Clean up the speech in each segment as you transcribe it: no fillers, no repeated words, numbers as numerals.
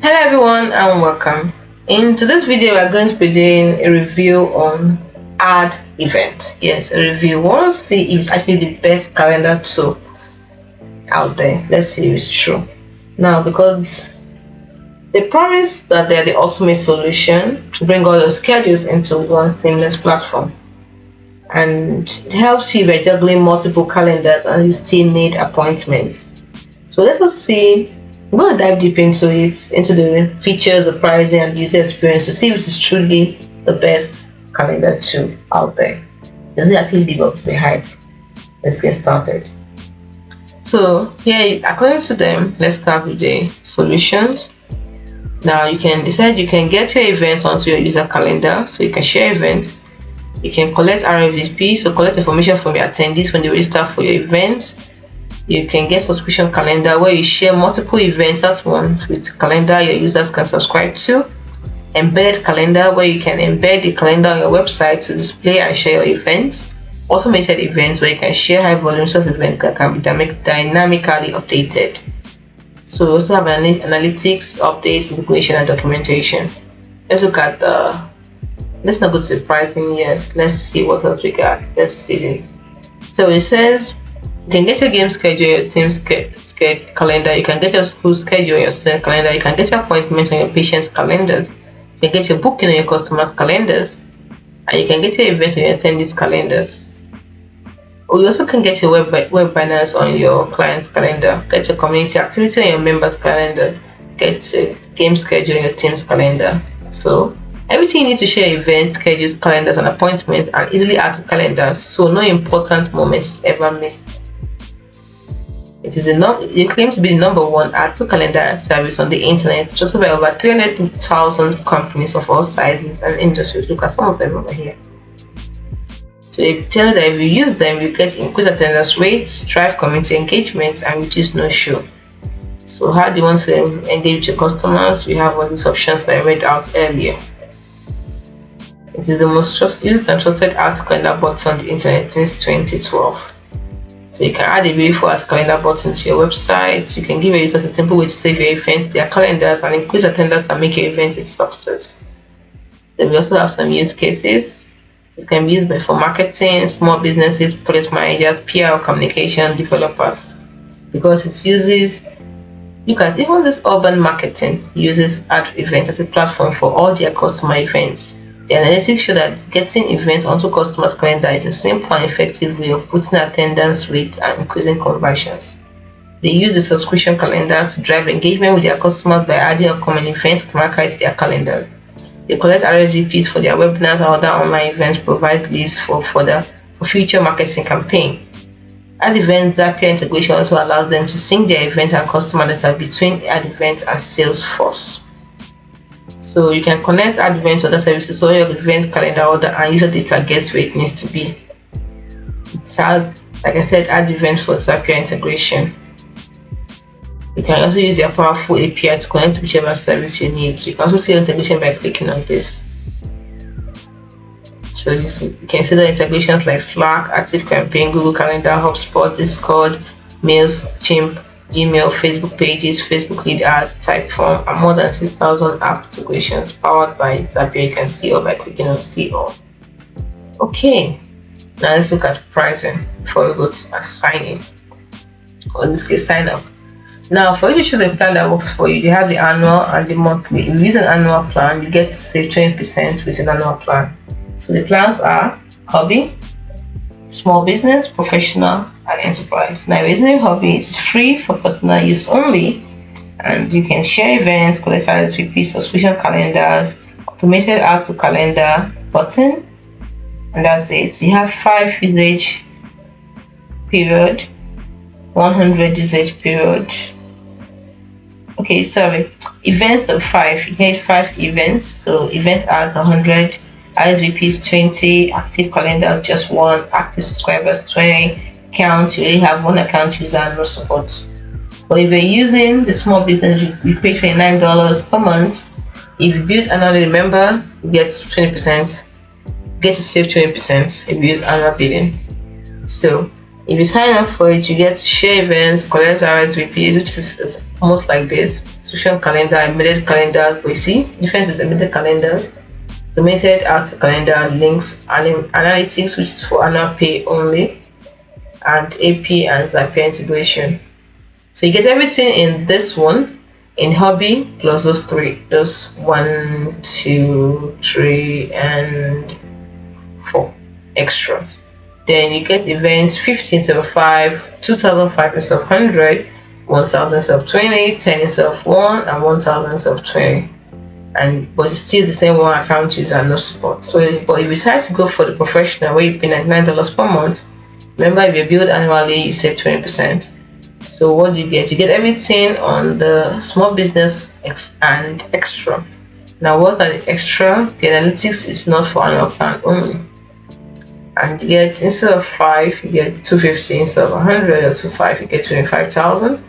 Hello everyone and welcome. In today's video we are going to be doing a review on Addevent. Yes, a review. We want to see if it's actually the best calendar tool out there. Let's see if it's true. Now, because they promise that they're the ultimate solution to bring all your schedules into one seamless platform. And it helps you if you're juggling multiple calendars and you still need appointments. So let us see. I'm going to dive deep into it, into the features, the pricing, and user experience to see if it is truly the best calendar tool out there. Does it actually live up to the hype? Let's get started. So here, according to them, let's start with the solutions. Now you can decide you can get your events onto your user calendar, so you can share events. You can collect RSVP, so collect information from your attendees when they register for your events. You can get subscription calendar where you share multiple events at once with calendar your users can subscribe to. Embedded calendar where you can embed the calendar on your website to display and share your events. Automated events where you can share high volumes of events that can be dynamically updated. So we also have analytics, updates, integration, and documentation. Let's look at let's not go to the pricing. Yes, let's see what else we got. Let's see this. So it says you can get your game schedule, your team calendar. You can get your school schedule, your student calendar. You can get your appointments on your patients' calendars. You can get your booking on your customers' calendars, and you can get your events on your attendees' calendars. Or you also can get your web banners on your client's calendar. Get your community activity on your members' calendar. Get your game schedule on your team's calendar. So everything you need to share events, schedules, calendars, and appointments are easily add to calendars, so no important moment is ever missed. It claims to be the number one add-to calendar service on the internet, trusted by over 300,000 companies of all sizes and industries. Look at some of them over here. So they tell you that if you use them, you get increased attendance rates, drive community engagement, and reduce no-show. So how do you want to engage your customers? We have all these options that I read out earlier. It is the most used and trusted add calendar button on the internet since 2012. So you can add a beautiful add calendar button to your website. You can give your users a simple way to save your events, their calendars, and increase attendance and make your event a success. Then we also have some use cases. It can be used for marketing, small businesses, project managers, PR, communication, developers. Because it uses, look at even this urban marketing uses Addevent as a platform for all their customer events. The analytics show that getting events onto customers' calendar is a simple and effective way of boosting attendance rates and increasing conversions. They use the subscription calendars to drive engagement with their customers by adding upcoming events to market to their calendars. They collect RSVPs for their webinars and other online events, provide leads for future marketing campaign. Addevent Zapier integration also allows them to sync their events and customer data between Addevent and Salesforce. So you can connect Addevent to other services so your event calendar order and user data gets where it needs to be. It has, like I said, Addevent for Zapier integration. You can also use your powerful API to connect to whichever service you need. So you can also see integration by clicking on this. So you can see the integrations like Slack, ActiveCampaign, Google Calendar, HubSpot, Discord, Mails, Chimp, Gmail, Facebook Pages, Facebook Lead Ads, Typeform, and more than 6,000 app integrations powered by Zapier. You can see all by clicking on See All. Okay, now let's look at pricing before we go to signing, or in this case, sign up. Now, for you to choose a plan that works for you, you have the annual and the monthly. If you use an annual plan, you get to save 20% with an annual plan. So the plans are Hobby, Small Business, Professional, and Enterprise. Now, using Hobby is free for personal use only, and you can share events, collect RSVP, subscription calendars, automated add to calendar button, and that's it. You have 5 usage period, 100 usage period. Okay, sorry, events of 5. You get 5 events, so events adds 100, RSVPs 20, active calendars just 1, active subscribers 20, account you only have 1 account user and no support. But if you're using the small business, you pay $29 per month. If you build annually, remember, you get 20%, get to save 20% if you use annual billing. So if you sign up for it, you get to share events, collect RSVP, which is almost like this. It's subscription calendar, embedded calendar. But you see, difference is embedded calendars, automated art calendar, links, analytics, which is for annual pay only, and AP and Zapier integration. So you get everything in this one, in hobby, plus those three, those 1, 2, 3, and 4 extras. Then you get events 50 instead of 5, 2005 instead of 100, 1000 instead of 20, 10 instead of 1, and 1000 instead of 20. And but it's still the same one account user and no support. So but if you decide to go for the professional where you pay $99 per month, remember if you build annually you save 20%. So what do you get? You get everything on the small business and extra. Now what are the extra? The analytics is not for annual plan only. And you get, instead of 5 you get 250, instead of 100 or 25 you get 25,000.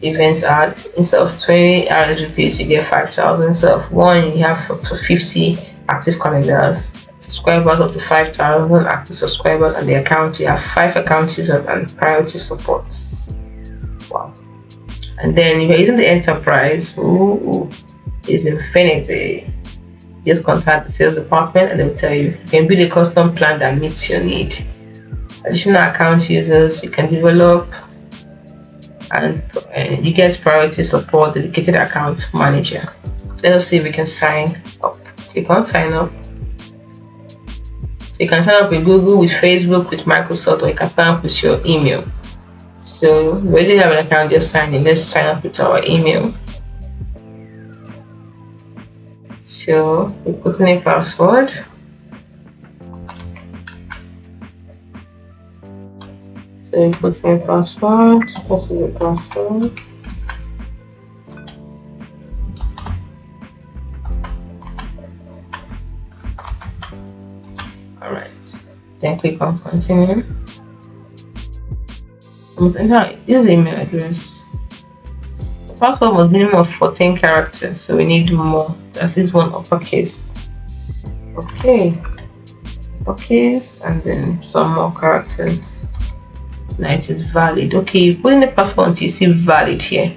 Events ads, instead of 20 RSVPs you get 5,000, instead of 1 you have up to 50 active calendars, subscribers up to 5,000 active subscribers, and the account you have 5 account users and priority support. Wow. And then if you're using the enterprise, it's infinity. Just contact the sales department and they'll tell you. You can build a custom plan that meets your need. Additional account users you can develop, and you get priority support, dedicated account manager. Let us see if we can sign up. Click on sign up. So you can sign up with Google, with Facebook, with Microsoft, or you can sign up with your email. So we already have an account, just sign in. Let's sign up with our email. So we put in a password. So you put in a password. This is the password. Alright. Then click on continue. Enter this email address. Password was minimum of 14 characters, so we need more, at least one uppercase. Okay, uppercase, and then some more characters. Now it is valid. Okay, you put in the password until you see valid here.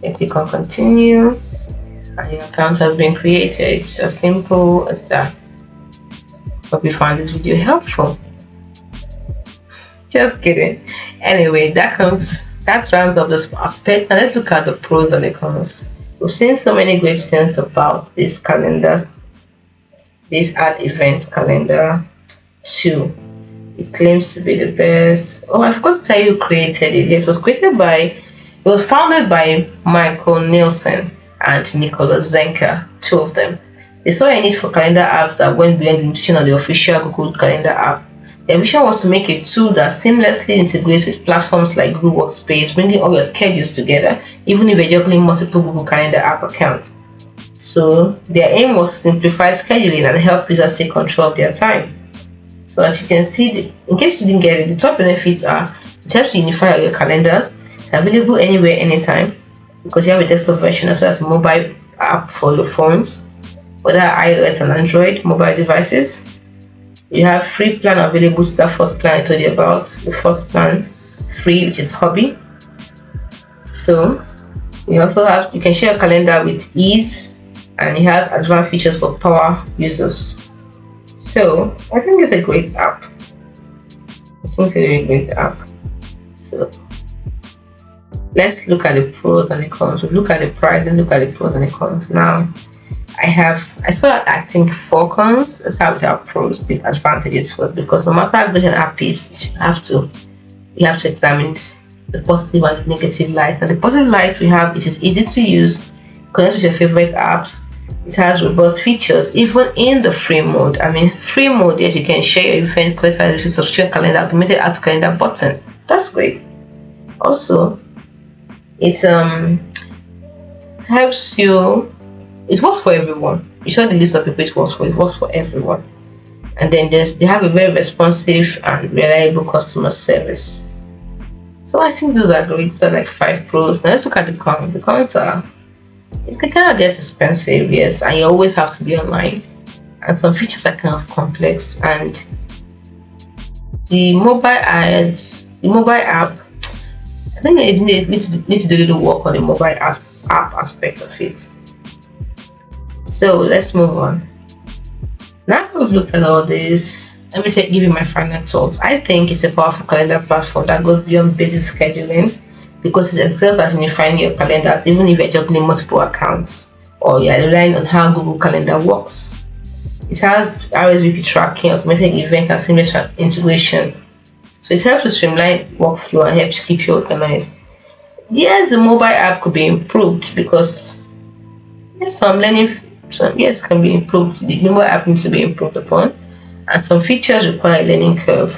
Then click on continue, and your account has been created. It's as simple as that. Hope you found this video helpful. Just kidding. Anyway, that rounds up this aspect. Now let's look at the pros and the cons. We've seen so many great things about this calendar, this Addevent calendar 2. It claims to be the best. Oh, I forgot to tell you who created it. Yes, it was founded by Michael Nielsen and Nicholas Zenker, 2 of them. They saw a need for calendar apps that went beyond the limitation of the official Google Calendar app. Their vision was to make a tool that seamlessly integrates with platforms like Google Workspace, bringing all your schedules together, even if you're juggling multiple Google Calendar app accounts. So their aim was to simplify scheduling and help users take control of their time. So as you can see, in case you didn't get it, the top benefits are it helps you unify all your calendars, available anywhere, anytime, because you have a desktop version as well as a mobile app for your phones, whether iOS and Android mobile devices. You have free plan available to that first plan I told you about. The first plan, free, which is hobby. So you also have, you can share a calendar with ease, and it has advanced features for power users. So I think it's a great app. So let's look at the pros and the cons. We'll look at the price and look at the pros and the cons. Now I saw I think 4 cons. Let's have the pros, the advantages first, because no matter how good an app is, you have to examine the positive and the negative light. And the positive light we have, it is easy to use, connect with your favorite apps. It has robust features, even in the free mode. I mean, free mode, yes, you can share your event, collect a subscription calendar, automated add to calendar button. That's great. Also, it helps you. It works for everyone. You saw the list of people it works for. It works for everyone. And then they have a very responsive and reliable customer service. So I think those are great. So like 5 pros. Now let's look at the cons. The cons are, it can kind of get expensive, yes, and you always have to be online. And some features are kind of complex. And the mobile app, I think they need to do a little work on the mobile app aspect of it. So let's move on. Now we've looked at all this, let me give you my final thoughts. I think it's a powerful calendar platform that goes beyond basic scheduling because it excels at unifying your calendars even if you're juggling multiple accounts or you're relying on how Google Calendar works. It has RSVP tracking, automatic event, and seamless integration. So it helps to streamline workflow and helps keep you organized. Yes, the mobile app could be improved because yes, some learning yes can be improved. The mobile app needs to be improved upon, and some features require a learning curve.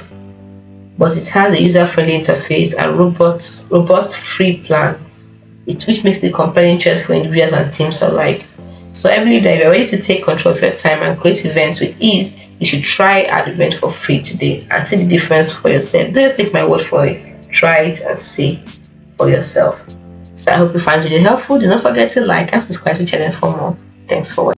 But it has a user-friendly interface and robust free plan, which makes it compelling choice for individuals and teams alike. So I believe that if you're ready to take control of your time and create events with ease, you should try Addevent for free today and see the difference for yourself. Don't just take my word for it. Try it and see for yourself. So I hope you find it helpful. Do not forget to like and subscribe to the channel for more. Thanks for watching.